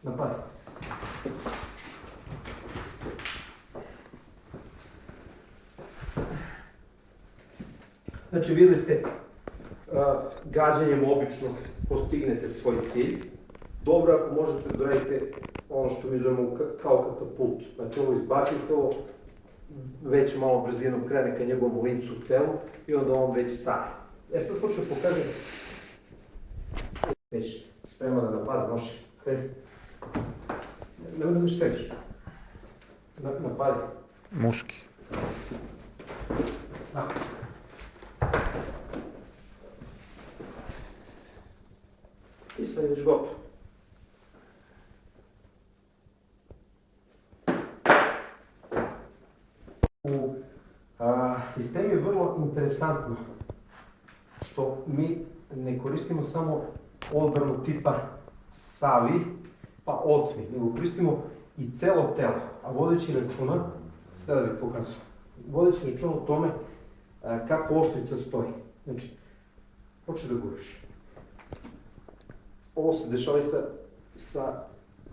Napad. Znači, vidjeli ste, gađanjem obično postignete svoj cilj. Dobro ako možete da radite ono što mi zovemo kao katapult. Znači, ovo izbacite ovo, već malo brzinom krene ka njegovom licu telu i onda on već staje. Ja sad hoću da pokažem, već sprema da napada, noši, kreni. Nemoj da mi štegiš. Napadi. Muški. Tako. I sad ideš gotovo. U sistemu je vrlo interesantno što mi ne koristimo samo odbranu tipa savi pa otmi, nego koristimo i celo telo, a vodeći računa, da bih pokazao, vodeći računa o tome kako oštrica stoji. Znači, hoće da guraš. Ovo se dešava i sa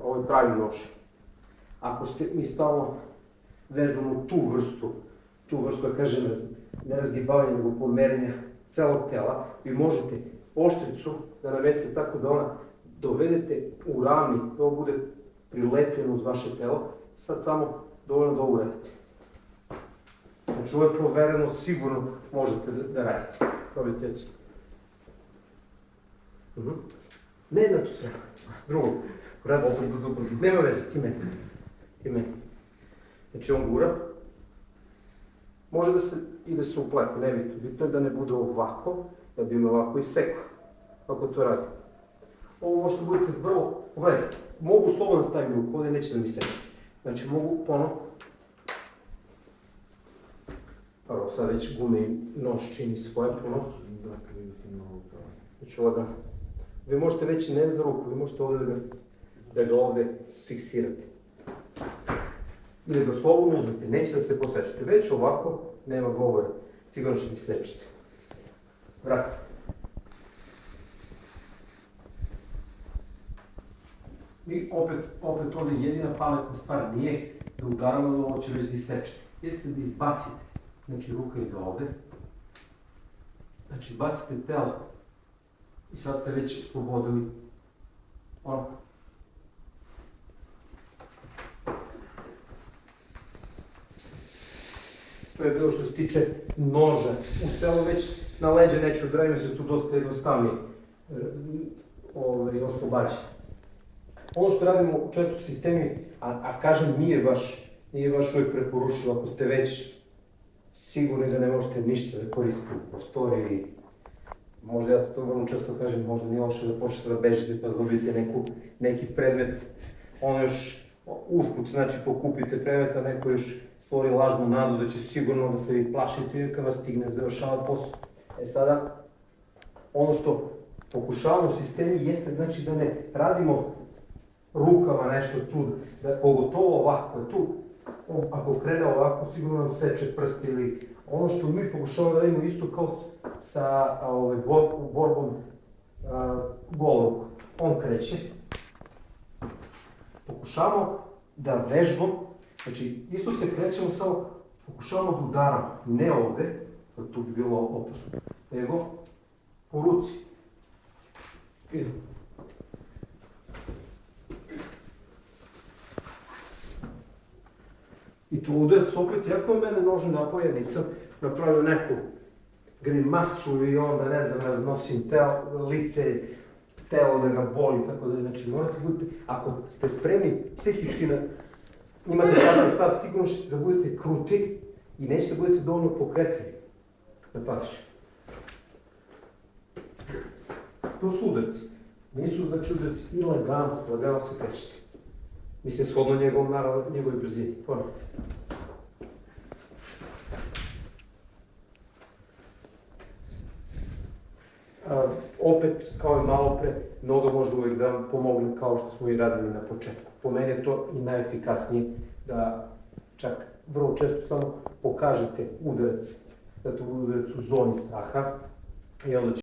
ovim pravim nožem. Ako mi stalno vežbamo tu vrstu, da kažem, ne razgibavanja, nego pomerenja celog tela, vi možete oštricu da namestite tako da ona dovedete u ravni, da ovo bude prilepljeno uz vaše telo, sad samo dovoljno da ovo uradite. Znači, ovo je provereno, sigurno možete da radite. Probajte jeći. Ne na tu stranu, drugo. Vrati se, nema veze, ti meni. Znači, on gura. Može da se uplete, ne bitno. Bitno je da ne bude ovako, da bi me ovako isekao. Kako to radi. Ovo možete budete vrlo, pogledajte, mogu slobodno staviti ruku, ovdje neće da mi sekne. Znači, mogu ponovo. Prvo, sad već gume i nož čini svoje puno. Znači, lagano. Vi možete već ne za ruku, vi možete ovdje da ga ovdje fiksirate. Ili ga slobodno uzmete, neće da se posečete. Već ovako, nema govora, sigurno ćete sečete. Vrati. I opet ovdje jedina pametna stvar nije da udaramo da ovo će već da isečete. Jeste da izbacite, znači ruka ide ovdje. Znači, bacite telo. I sad ste već oslobodili ono. To je bilo što se tiče noža. Uz telo već na leđe neću odraditi, se tu dosta jednostavnije oslobađa. Ono što radimo često u sistemi, a kažem nije baš uvijek preporučivo ako ste već sigurni da ne možete ništa da koristite u prostoriji. Možda ja to vrlo često kažem, možda nije loše da počnete da bežite pa da dobijete neki predmet, ono još usput, znači pokupite predmet, a neko još stvori lažnu nadu da će sigurno da se vi plašite jer kad vas stigne završava posao. Sada, ono što pokušavamo u sistemi jeste znači da ne radimo rukama nešto tu, da pogotovo ovako je tu, ako krene ovako sigurno nam seče prst ili ono što mi pokušavamo da radimo isto kao sa borbom golovog. On kreće. Pokušavamo da vežbom, znači isto se krećemo samo, pokušavamo da udaramo, ne ovde, tu bi bilo opasno, nego po ruci. Idemo. I to udarac opet, jako mene nožu napoja, nisam napravio neku grimasu i onda, ne znam, raznosim lice, telo da ga boli, tako da, znači, morate budete, ako ste spremni psihički da imate takav stav, sigurno ćete da budete kruti i nećete budete dovoljno pokretljivi. Da padiš. To su udarci. Nisu, znači, udarci i lagano se krećete. Mislim, shodno njegove brzini. Ponovno. Opet, kao i malo pre, noga može uvijek da vam pomogne kao što smo i radili na početku. Po meni je to i najefikasnije da čak vrlo često samo pokažete udarac, da to bude udarac u zoni straha i onda